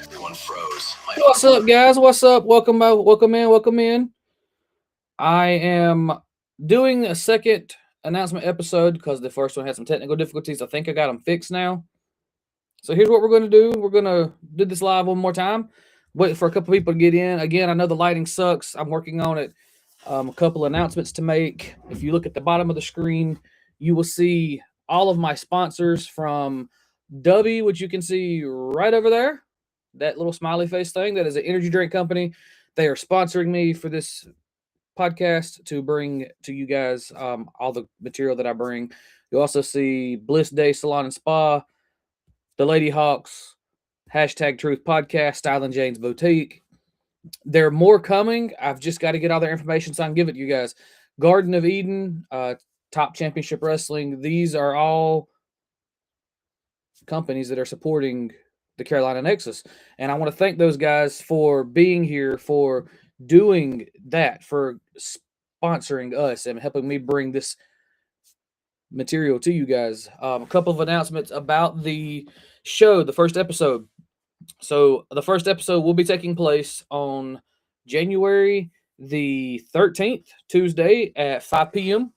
Everyone froze. What's up, guys? What's up? Welcome in. I am doing a second announcement episode because the first one had some technical difficulties. I think I got them fixed now. So here's what we're going to do. We're going to do this live one more time. Wait for a couple people to get in. Again, I know the lighting sucks. I'm working on it. A couple announcements to make. If you look at the bottom of the screen, you will see all of my sponsors from W, which you can see right over there. That little smiley face thing. That is an energy drink company. They are sponsoring me for this podcast to bring to you guys all the material that I bring. You also see Bliss Day Salon and Spa, the Lady Hawks, Hashtag Truth Podcast, Style and Jane's Boutique. There are more coming. I've just got to get all their information so I can give it to you guys. Garden of Eden, Top Championship Wrestling. These are all companies that are supporting the Carolina Nexus. And I want to thank those guys for being here, for doing that, for sponsoring us and helping me bring this material to you guys. A couple of announcements about the show, the first episode. So the first episode will be taking place on January the 13th, Tuesday at 5 p.m.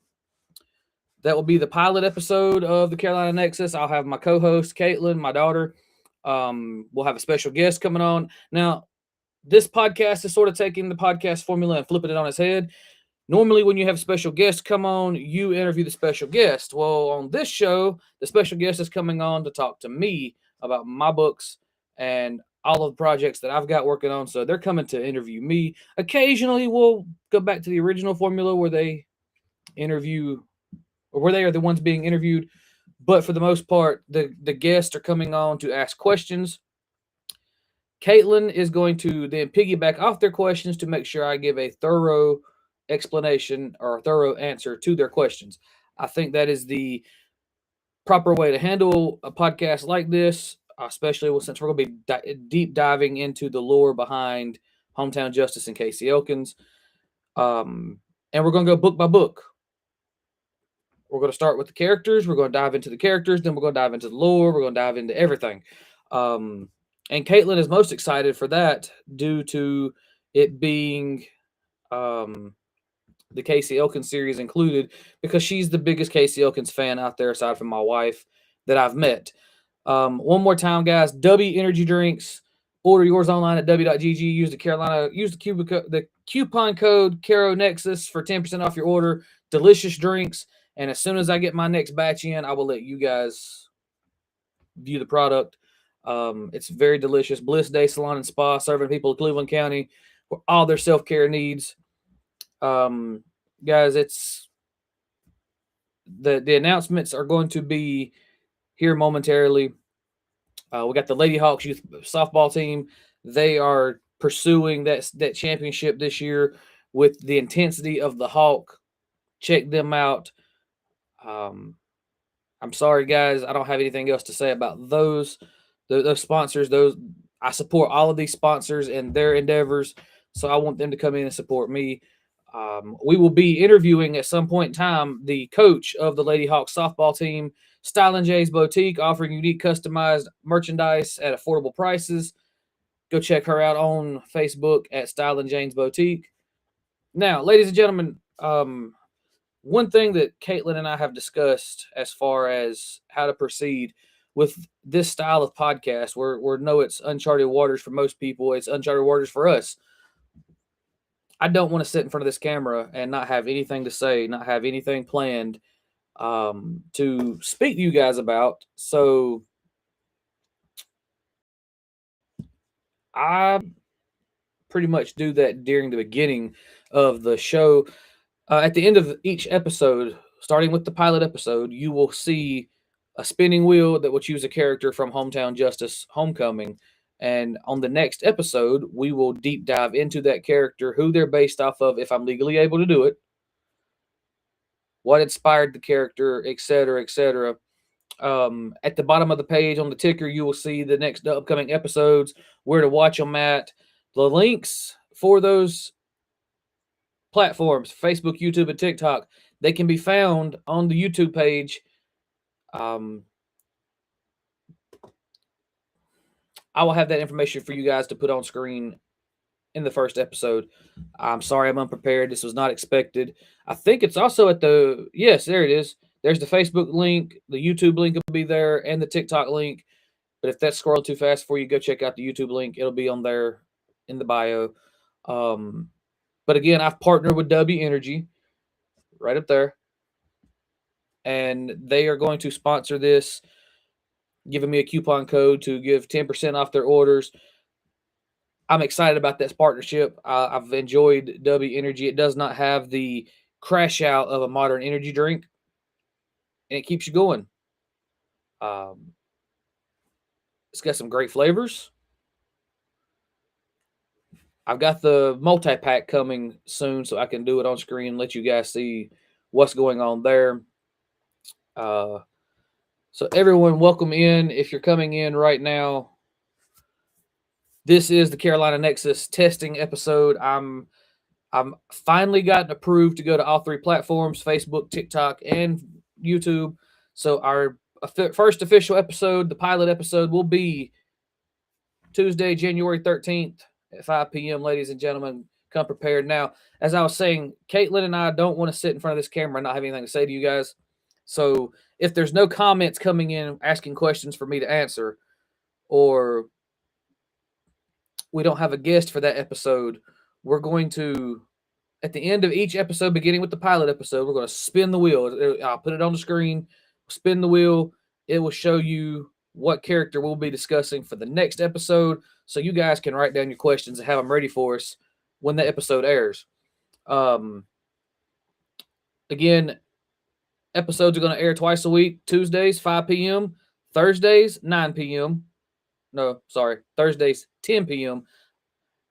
That will be the pilot episode of the Carolina Nexus. I'll have my co-host, Caitlin, my daughter. We'll have a special guest coming on. Now, this podcast is sort of taking the podcast formula and flipping it on its head. Normally, when you have special guests come on, you interview the special guest. Well, on this show, the special guest is coming on to talk to me about my books and all of the projects that I've got working on. So they're coming to interview me. Occasionally, we'll go back to the original formula where they interview, or where they are the ones being interviewed. But for the most part, the guests are coming on to ask questions. Caitlin is going to then piggyback off their questions to make sure I give a thorough explanation or a thorough answer to their questions. I think that is the proper way to handle a podcast like this, especially since we're going to be deep diving into the lore behind Hometown Justice and Casey Elkins. And we're going to go book by book. We're going to start with the characters. We're going to dive into the characters. Then we're going to dive into the lore. We're going to dive into everything. And Caitlin is most excited for that due to it being the Casey Elkins series included, because she's the biggest Casey Elkins fan out there aside from my wife that I've met. One more time, guys, W Energy Drinks. Order yours online at w.gg. Use the coupon code Caro Nexus for 10% off your order. Delicious drinks. And as soon as I get my next batch in, I will let you guys view the product. It's very delicious. Bliss Day Salon and Spa, serving people of Cleveland County for all their self-care needs. Guys, it's the announcements are going to be here momentarily. We got the Lady Hawks youth softball team. They are pursuing that championship this year with the intensity of the Hawk. Check them out. I'm sorry, guys. I don't have anything else to say about those sponsors. I support all of these sponsors and their endeavors, so I want them to come in and support me. We will be interviewing at some point in time the coach of the Lady Hawks softball team, Style and Jane's Boutique, offering unique customized merchandise at affordable prices. Go check her out on Facebook at Style and Jane's Boutique. Now, ladies and gentlemen, one thing that Caitlin and I have discussed as far as how to proceed with this style of podcast, where no, it's uncharted waters for most people, it's uncharted waters for us. I don't want to sit in front of this camera and not have anything to say, not have anything planned. to speak to you guys about. So I pretty much do that during the beginning of the show. At the end of each episode, starting with the pilot episode, you will see a spinning wheel that will choose a character from Hometown Justice Homecoming. And on the next episode, we will deep dive into that character, who they're based off of, if I'm legally able to do it, what inspired the character, etc., etc. At the bottom of the page on the ticker, you will see the next upcoming episodes, where to watch them at, the links for those platforms, Facebook, YouTube, and TikTok. They can be found on the YouTube page. I will have that information for you guys to put on screen in the first episode. I'm sorry I'm unprepared. This was not expected. I think it's also at the, yes, there it is. There's the Facebook link. The YouTube link will be there, and the TikTok link. But if that's scrolling too fast for you, go check out the YouTube link. It'll be on there in the bio. But again, I've partnered with W Energy right up there, and they are going to sponsor this, giving me a coupon code to give 10% off their orders. I'm excited about this partnership. I've enjoyed W Energy. It does not have the crash out of a modern energy drink, and it keeps you going. It's got some great flavors. I've got the multi-pack coming soon, so I can do it on screen and let you guys see what's going on there. So everyone, welcome in. If you're coming in right now, this is the Carolina Nexus testing episode. I'm finally gotten approved to go to all three platforms: Facebook, TikTok, and YouTube. So our first official episode, the pilot episode, will be Tuesday, January 13th at 5 p.m. Ladies and gentlemen, come prepared. Now, as I was saying, Caitlin and I don't want to sit in front of this camera and not have anything to say to you guys. So if there's no comments coming in asking questions for me to answer, or we don't have a guest for that episode, we're going to, at the end of each episode, beginning with the pilot episode, we're going to spin the wheel. I'll put it on the screen, spin the wheel. It will show you what character we'll be discussing for the next episode, so you guys can write down your questions and have them ready for us when the episode airs. Again, episodes are going to air twice a week: Tuesdays 5 p.m., Thursdays 9 p.m. No, sorry, Thursdays 10 p.m.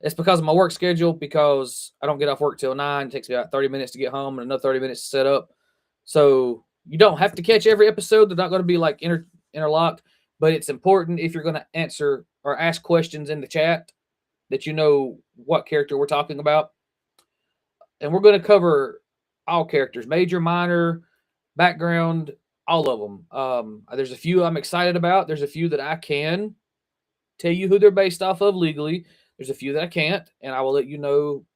It's because of my work schedule, because I don't get off work till 9. It takes me about 30 minutes to get home and another 30 minutes to set up. So you don't have to catch every episode. They're not going to be like interlocked, but it's important, if you're going to answer or ask questions in the chat, that you know what character we're talking about. And we're going to cover all characters, major, minor, background, all of them. There's a few I'm excited about. There's a few that I can tell you who they're based off of legally. There's a few that I can't, and I will let you know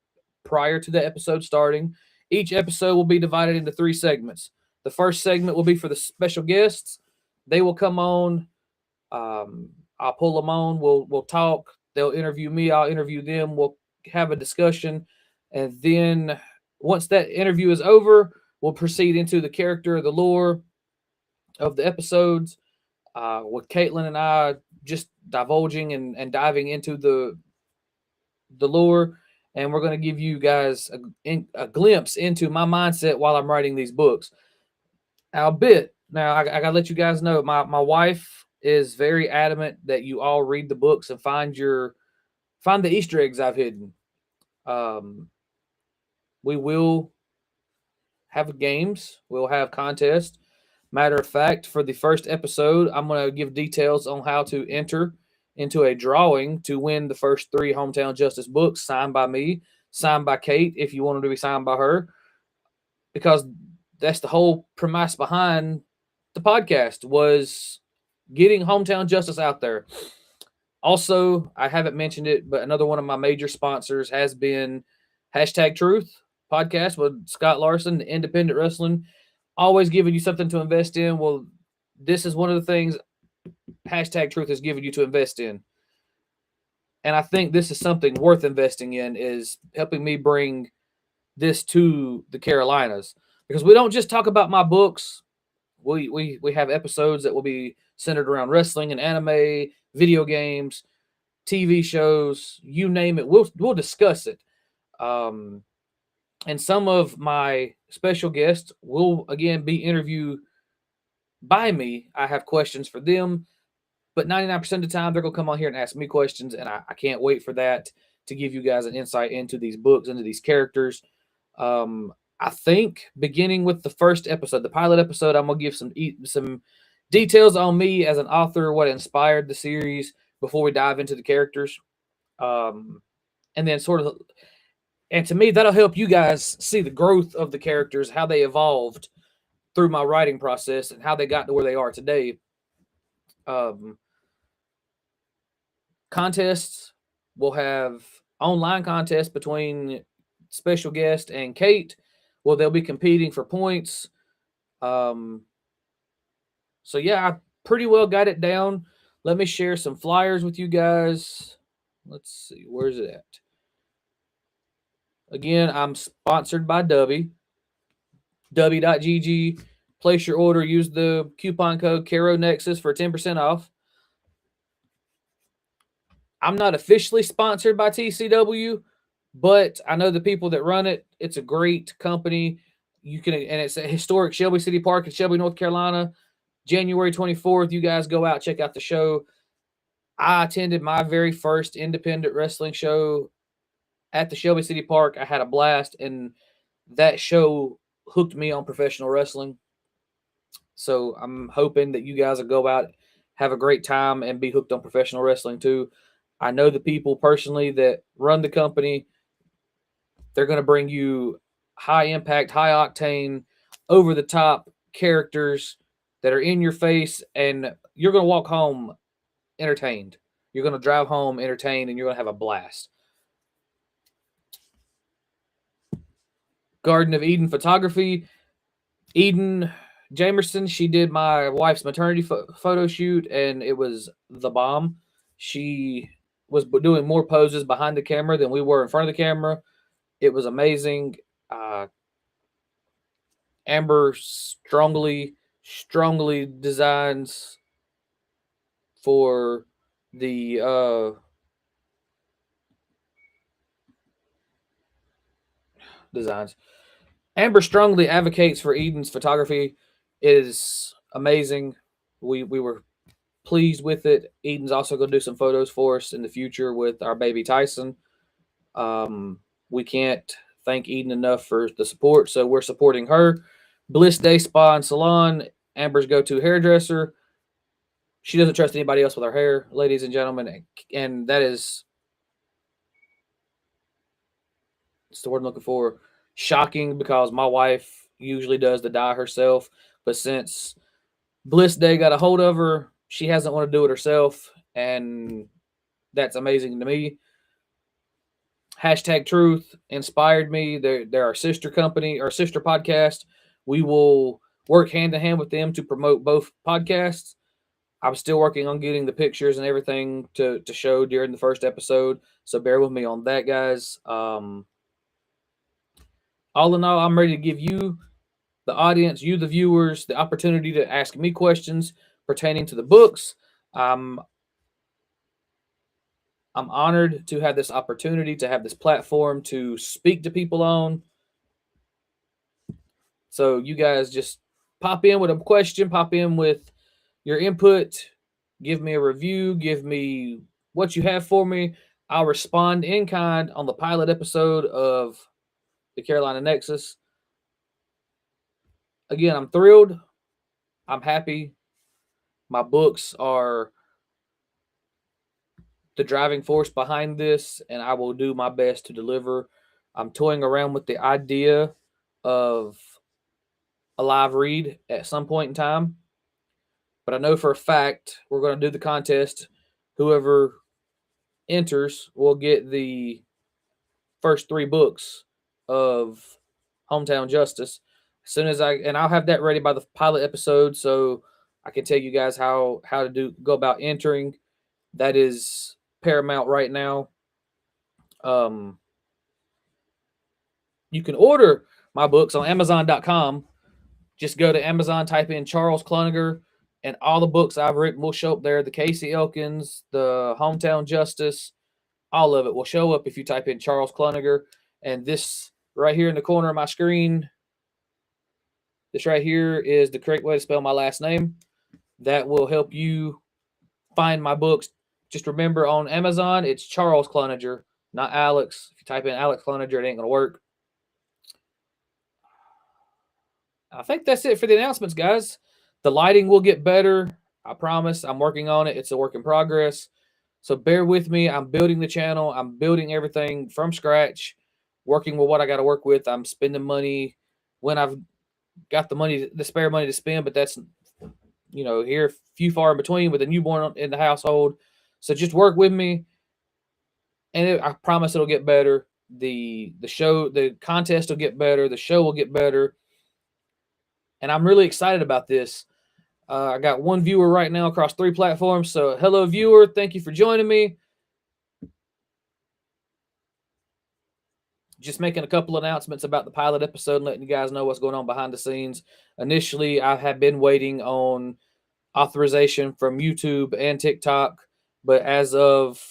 prior to the episode starting. Each episode will be divided into 3 segments. The first segment will be for the special guests. They will come on. I'll pull them on. We'll talk. They'll interview me. I'll interview them. We'll have a discussion. And then once that interview is over, we'll proceed into the character, the lore of the episodes, with Caitlin and I just divulging and diving into the lore. And we're going to give you guys a glimpse into my mindset while I'm writing these books. Now, I got to let you guys know, my wife is very adamant that you all read the books and find the Easter eggs I've hidden. We will have games. We'll have contests. Matter of fact, for the first episode, I'm going to give details on how to enter into a drawing to win the first 3 Hometown Justice books, signed by me, signed by Kate, if you want them to be signed by her, because that's the whole premise behind the podcast, was getting Hometown Justice out there. Also, I haven't mentioned it, but another one of my major sponsors has been #Truth podcast with Scott Larson, the Independent Wrestling, always giving you something to invest in. Well, this is one of the things #Truth has given you to invest in. And I think this is something worth investing in, is helping me bring this to the Carolinas. Because we don't just talk about my books. We have episodes that will be centered around wrestling and anime, video games, TV shows, you name it. We'll discuss it. And some of my special guests will again be interviewed by me. I have questions for them, but 99% of the time they're gonna come on here and ask me questions, and I can't wait for that to give you guys an insight into these books, into these characters. I think beginning with the first episode, the pilot episode, I'm gonna give some details on me as an author, what inspired the series before we dive into the characters, and then and to me that'll help you guys see the growth of the characters, how they evolved through my writing process, and how they got to where they are today. Um, Contests, we'll have online contests between special guest and Kate. Well, they'll be competing for points. So yeah, I pretty well got it down. Let me share some flyers with you guys. Let's see, where's it at? Again, I'm sponsored by W.GG. Place your order, use the coupon code Nexus for 10% off. I'm not officially sponsored by TCW, but I know the people that run it. It's a great company. And it's a historic Shelby City Park in Shelby, North Carolina. January 24th, you guys go out, check out the show. I attended my very first independent wrestling show at the Shelby City Park. I had a blast, and that show hooked me on professional wrestling. So I'm hoping that you guys will go out, have a great time, and be hooked on professional wrestling too. I know the people personally that run the company. They're going to bring you high impact, high octane, over the top characters that are in your face, and you're going to walk home entertained. You're going to drive home entertained, and you're going to have a blast. Garden of Eden Photography. Eden Jamerson, she did my wife's maternity photo shoot, and it was the bomb. She was doing more poses behind the camera than we were in front of the camera. It was amazing. Amber strongly designs for the designs. Amber strongly advocates for Eden's photography. It is amazing. We were pleased with it. Eden's also going to do some photos for us in the future with our baby Tyson. We can't thank Eden enough for the support, so we're supporting her. Bliss Day Spa and Salon, Amber's go-to hairdresser. She doesn't trust anybody else with her hair, ladies and gentlemen, and that is, what's the word I'm looking for? Shocking, because my wife usually does the dye herself, but since Bliss Day got a hold of her, she hasn't want to do it herself, and that's amazing to me. Hashtag Truth inspired me. They're our sister company, our sister podcast. We will work hand in hand with them to promote both podcasts. I'm still working on getting the pictures and everything to show during the first episode, so bear with me on that, guys. All in all, I'm ready to give you, the audience, you, the viewers, the opportunity to ask me questions pertaining to the books. I'm honored to have this opportunity, to have this platform to speak to people on. So you guys just pop in with a question, pop in with your input, give me a review, give me what you have for me. I'll respond in kind on the pilot episode of the Carolina Nexus. Again, I'm thrilled. I'm happy. My books are the driving force behind this, and I will do my best to deliver. I'm toying around with the idea of a live read at some point in time, but I know for a fact we're going to do the contest. Whoever enters will get the first 3 books of Hometown Justice. As soon as I'll have that ready by the pilot episode, so I can tell you guys how to go about entering. That is paramount right now. You can order my books on Amazon.com. Just go to Amazon, type in Charles Cluniger, and all the books I've written will show up there. The Casey Elkins, the Hometown Justice, all of it will show up if you type in Charles Cluniger. And this right here in the corner of my screen, this right here is the correct way to spell my last name. That will help you find my books. Just remember, on Amazon, it's Charles Cluniger, not Alex. If you type in Alex Cluniger, it ain't going to work. I think that's it for the announcements, guys. The lighting will get better. I promise. I'm working on it. It's a work in progress. So bear with me. I'm building the channel. I'm building everything from scratch, working with what I got to work with. I'm spending money when I've got the money, the spare money to spend, but that's, here few far in between with a newborn in the household. So just work with me, and I promise it'll get better. The show, the contest will get better. The show will get better. And I'm really excited about this. I got one viewer right now across 3 platforms. So hello, viewer. Thank you for joining me. Just making a couple announcements about the pilot episode and letting you guys know what's going on behind the scenes. Initially, I have been waiting on authorization from YouTube and TikTok, but as of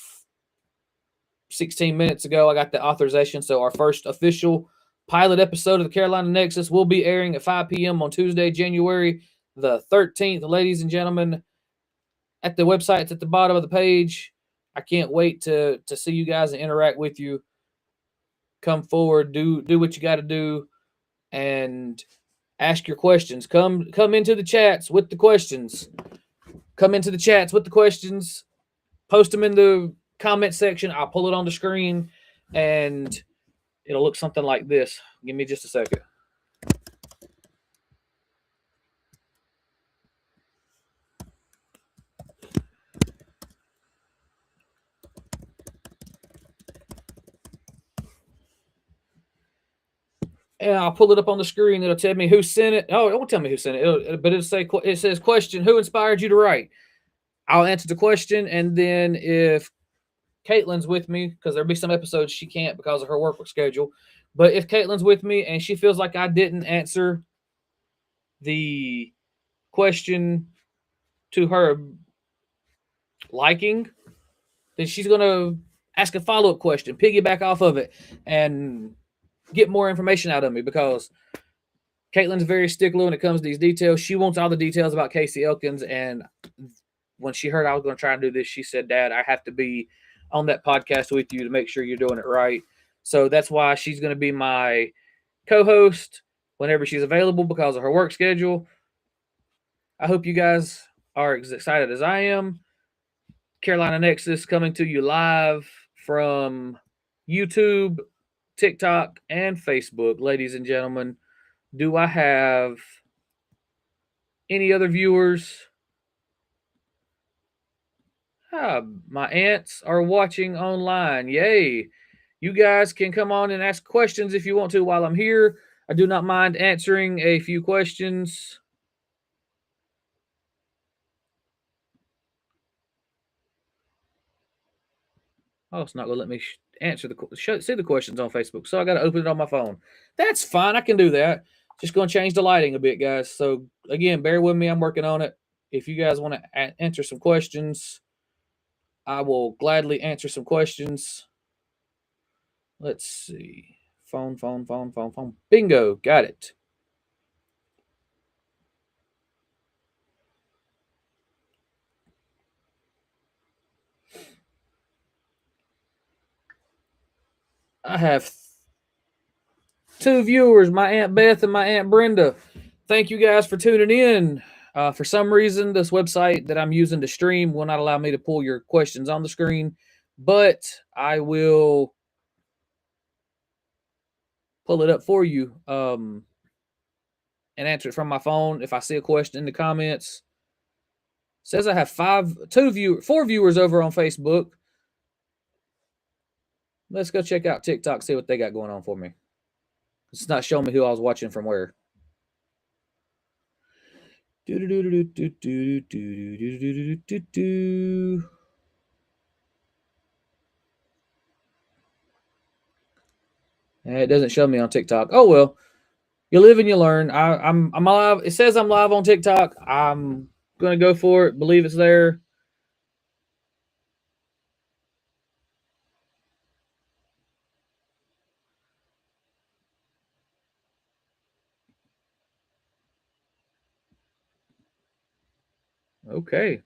16 minutes ago, I got the authorization. So our first official pilot episode of the Carolina Nexus will be airing at 5 p.m. on Tuesday, January the 13th. Ladies and gentlemen, at the website, it's at the bottom of the page. I can't wait to see you guys and interact with you. Come forward, do what you got to do, and ask your questions. Come into the chats with the questions. Come into the chats with the questions. Post them in the comment section. I'll pull it on the screen, and it'll look something like this. Give me just a second. And I'll pull it up on the screen. It'll tell me who sent it. Oh, it won't tell me who sent it. It says question, who inspired you to write? I'll answer the question, and then if Caitlin's with me, because there'll be some episodes she can't because of her work schedule, but if Caitlin's with me and she feels like I didn't answer the question to her liking, then she's going to ask a follow-up question, piggyback off of it, and get more information out of me, because Caitlin's very stickler when it comes to these details. She wants all the details about Casey Elkins, and when she heard I was going to try and do this, she said, Dad, I have to be on that podcast with you to make sure you're doing it right. So that's why she's going to be my co-host whenever she's available because of her work schedule. I hope you guys are as excited as I am. Carolina Nexus coming to you live from YouTube, TikTok, and Facebook. Ladies and gentlemen, do I have any other viewers? My aunts are watching online. Yay. You guys can come on and ask questions if you want to while I'm here. I do not mind answering a few questions. Oh, it's not going to let me answer see the questions on Facebook, so I got to open it on my phone. That's fine. I can do that. Just going to change the lighting a bit, guys. So, again, bear with me. I'm working on it. If you guys want to answer some questions, I will gladly answer some questions. Let's see. Phone. Bingo. Got it. I have 2 viewers, my Aunt Beth and my Aunt Brenda. Thank you guys for tuning in. For some reason, this website that I'm using to stream will not allow me to pull your questions on the screen, but I will pull it up for you and answer it from my phone if I see a question in the comments. It says I have 4 viewers over on Facebook. Let's go check out TikTok, see what they got going on for me. It's not showing me who I was watching from where. It doesn't show me on TikTok. Oh, well. You live and you learn. I'm live. It says I'm live on TikTok. I'm gonna go for it. Believe it's there. Okay.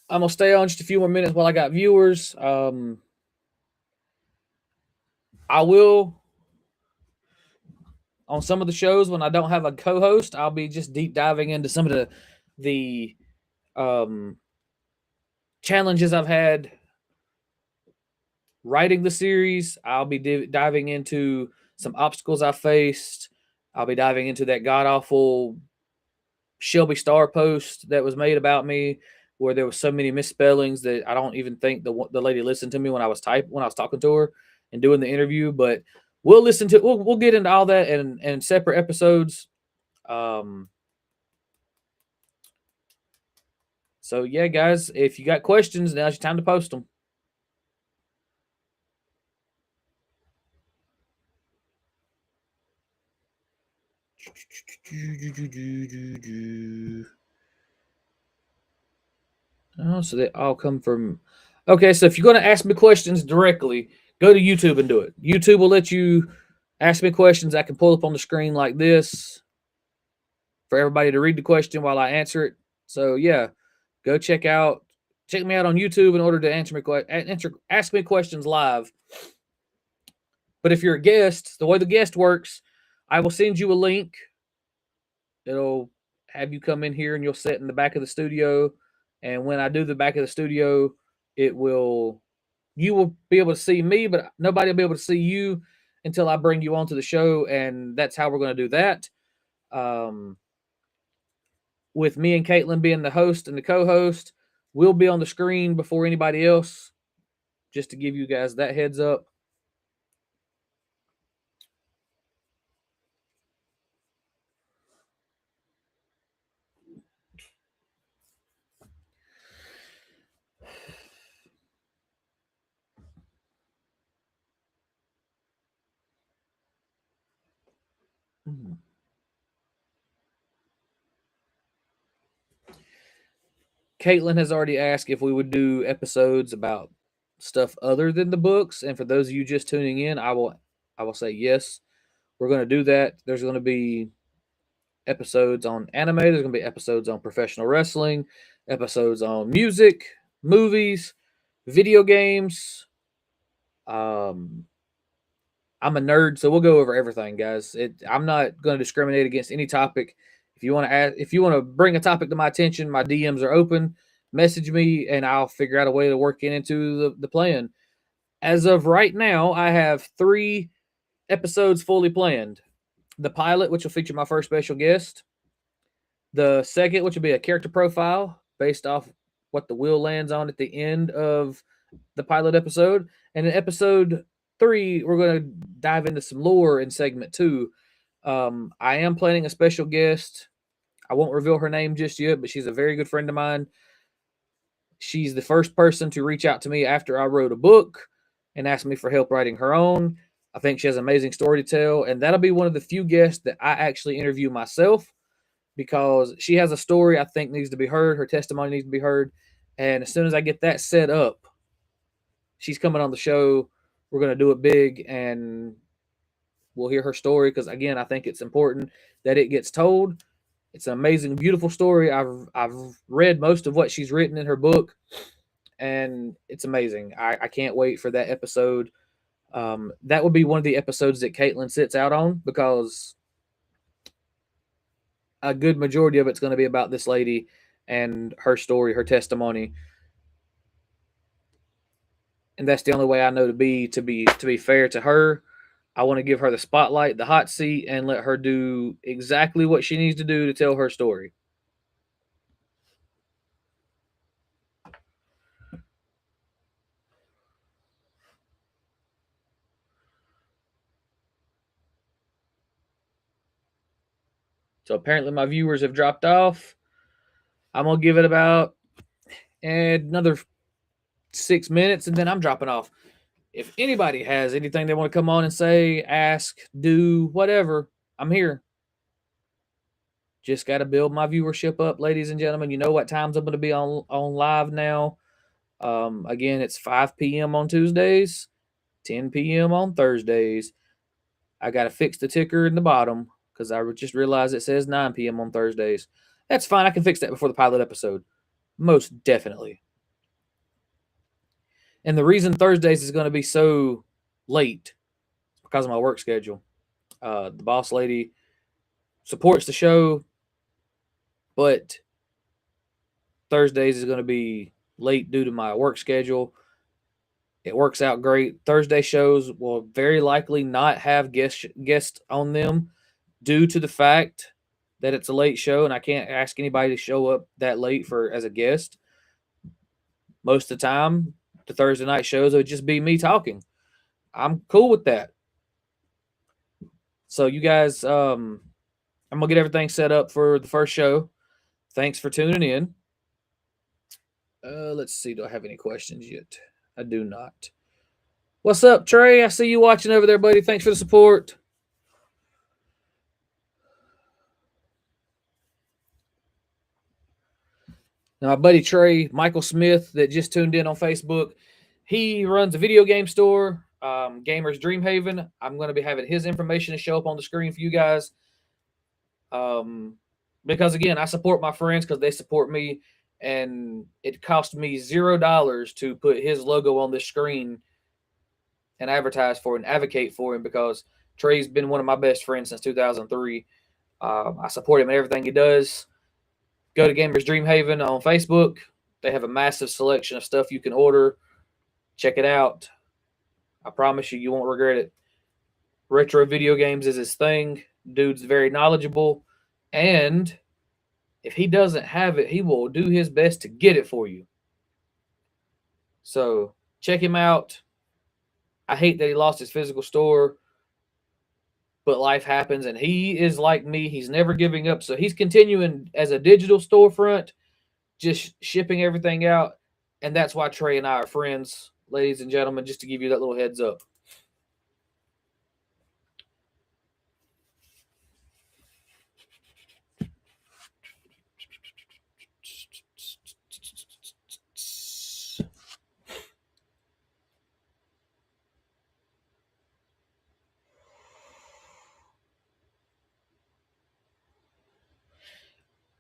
I'm gonna stay on just a few more minutes while I got viewers. I will on some of the shows when I don't have a co-host. I'll be just deep diving into some of the um, challenges I've had writing the series. I'll be diving into some obstacles I faced. I'll be diving into that god awful Shelby Star post that was made about me, where there was so many misspellings that I don't even think the lady listened to me when I was talking to her and doing the interview. But we'll get into all that in separate episodes. So yeah, guys, if you got questions, now's your time to post them. Oh, so they all come from. Okay, so if you're going to ask me questions directly, go to YouTube and do it. YouTube will let you ask me questions I can pull up on the screen like this for everybody to read the question while I answer it. So yeah, go check me out on YouTube in order to ask me questions live. But if you're a guest, the way the guest works, I will send you a link. It'll have you come in here and you'll sit in the back of the studio. And when I do the back of the studio, you will be able to see me, but nobody will be able to see you until I bring you onto the show. And that's how we're going to do that. With me and Caitlin being the host and the co-host, we'll be on the screen before anybody else, just to give you guys that heads up. Caitlin has already asked if we would do episodes about stuff other than the books, and for those of you just tuning in, I will say yes. We're going to do that. There's going to be episodes on anime. There's going to be episodes on professional wrestling, episodes on music, movies, video games. I'm a nerd, so we'll go over everything, guys. I'm not going to discriminate against any topic. If you want to bring a topic to my attention, my DMs are open. Message me, and I'll figure out a way to work it into the plan. As of right now, I have 3 episodes fully planned. The pilot, which will feature my first special guest. The second, which will be a character profile based off what the wheel lands on at the end of the pilot episode. And in episode 3, we're going to dive into some lore in segment 2. I am planning a special guest. I won't reveal her name just yet, but she's a very good friend of mine. She's the first person to reach out to me after I wrote a book and asked me for help writing her own. I think she has an amazing story to tell, and that'll be one of the few guests that I actually interview myself, because she has a story I think needs to be heard. Her testimony needs to be heard. And as soon as I get that set up, she's coming on the show. We're going to do it big, and we'll hear her story, because, again, I think it's important that it gets told. It's an amazing, beautiful story. I've read most of what she's written in her book, and it's amazing. I can't wait for that episode. That would be one of the episodes that Caitlin sits out on, because a good majority of it's going to be about this lady and her story, her testimony. And that's the only way I know to be fair to her. I want to give her the spotlight, the hot seat, and let her do exactly what she needs to do to tell her story. So apparently my viewers have dropped off. I'm gonna give it about another 6 minutes, and then I'm dropping off. If anybody has anything they want to come on and say, ask, do, whatever, I'm here. Just got to build my viewership up, ladies and gentlemen. You know what times I'm going to be on live now. Again, it's 5 p.m. on Tuesdays, 10 p.m. on Thursdays. I got to fix the ticker in the bottom because I just realized it says 9 p.m. on Thursdays. That's fine. I can fix that before the pilot episode. Most definitely. And the reason Thursdays is going to be so late is because of my work schedule. The boss lady supports the show, but Thursdays is going to be late due to my work schedule. It works out great. Thursday shows will very likely not have guests on them due to the fact that it's a late show and I can't ask anybody to show up that late for as a guest. Most of the time, the Thursday night shows would just be me talking. I'm cool with that. So you guys, I'm gonna get everything set up for the first show. Thanks for tuning in. Let's see. Do I have any questions yet? I do not. What's up, Trey? I see you watching over there, buddy. Thanks for the support. Now, my buddy Trey, Michael Smith, that just tuned in on Facebook, he runs a video game store, Gamers Dream Haven. I'm going to be having his information to show up on the screen for you guys. Because, again, I support my friends because they support me, and it cost me $0 to put his logo on the screen and advertise for and advocate for him because Trey's been one of my best friends since 2003. I support him in everything he does. Go to Gamers Dream Haven on Facebook. They have a massive selection of stuff you can order. Check it out. I promise you, you won't regret it. Retro video games is his thing. Dude's very knowledgeable. And if he doesn't have it, he will do his best to get it for you. So check him out. I hate that he lost his physical store, but life happens, and he is like me. He's never giving up. So he's continuing as a digital storefront, just shipping everything out. And that's why Trey and I are friends, ladies and gentlemen, just to give you that little heads up.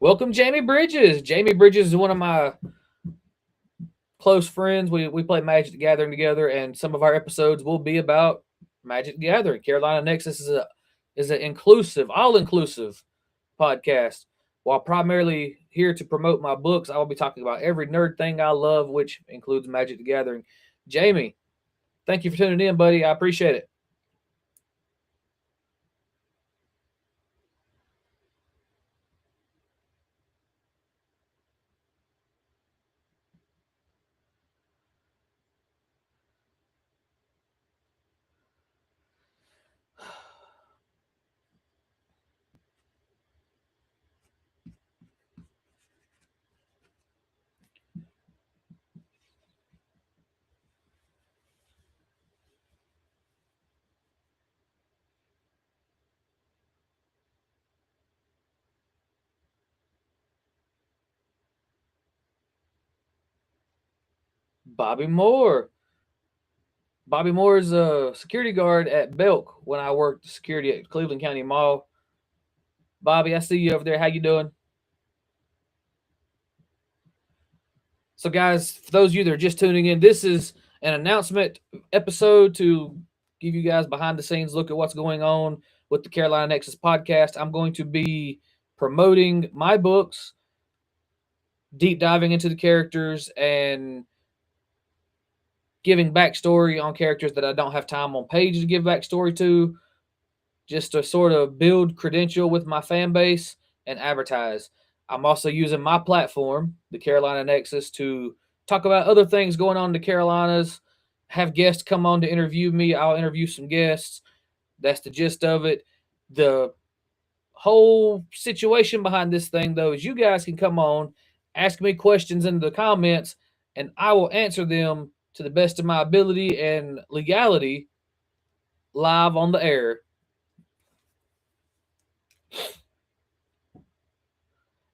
Welcome, Jamie Bridges. Jamie Bridges is one of my close friends. We play Magic the Gathering together, and some of our episodes will be about Magic the Gathering. Carolina Nexus is an inclusive, all-inclusive podcast. While primarily here to promote my books, I will be talking about every nerd thing I love, which includes Magic the Gathering. Jamie, thank you for tuning in, buddy. I appreciate it. Bobby Moore. Bobby Moore is a security guard at Belk when I worked security at Cleveland County Mall. Bobby, I see you over there. How you doing? So, guys, for those of you that are just tuning in, this is an announcement episode to give you guys behind the scenes look at what's going on with the Carolina Nexus podcast. I'm going to be promoting my books, deep diving into the characters, and giving backstory on characters that I don't have time on page to give backstory to, just to sort of build credential with my fan base and advertise. I'm also using my platform, the Carolina Nexus, to talk about other things going on in the Carolinas, have guests come on to interview me. I'll interview some guests. That's the gist of it. The whole situation behind this thing, though, is you guys can come on, ask me questions in the comments, and I will answer them to the best of my ability and legality live on the air.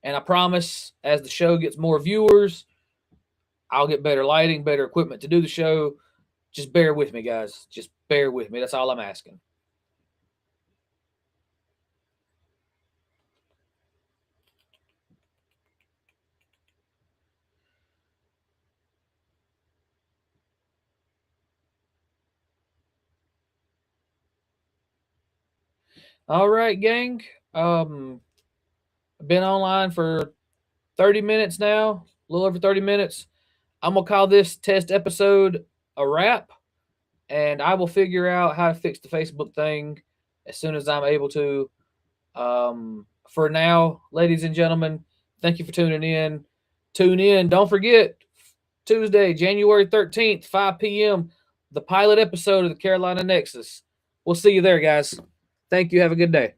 And I promise, as the show gets more viewers, I'll get better lighting, better equipment to do the show. Just bear with me, guys. Just bear with me. That's all I'm asking. All right, gang. I've been online for 30 minutes now, a little over 30 minutes. I'm going to call this test episode a wrap, and I will figure out how to fix the Facebook thing as soon as I'm able to. For now, ladies and gentlemen, thank you for tuning in. Tune in. Don't forget, Tuesday, January 13th, 5 p.m., the pilot episode of the Carolina Nexus. We'll see you there, guys. Thank you. Have a good day.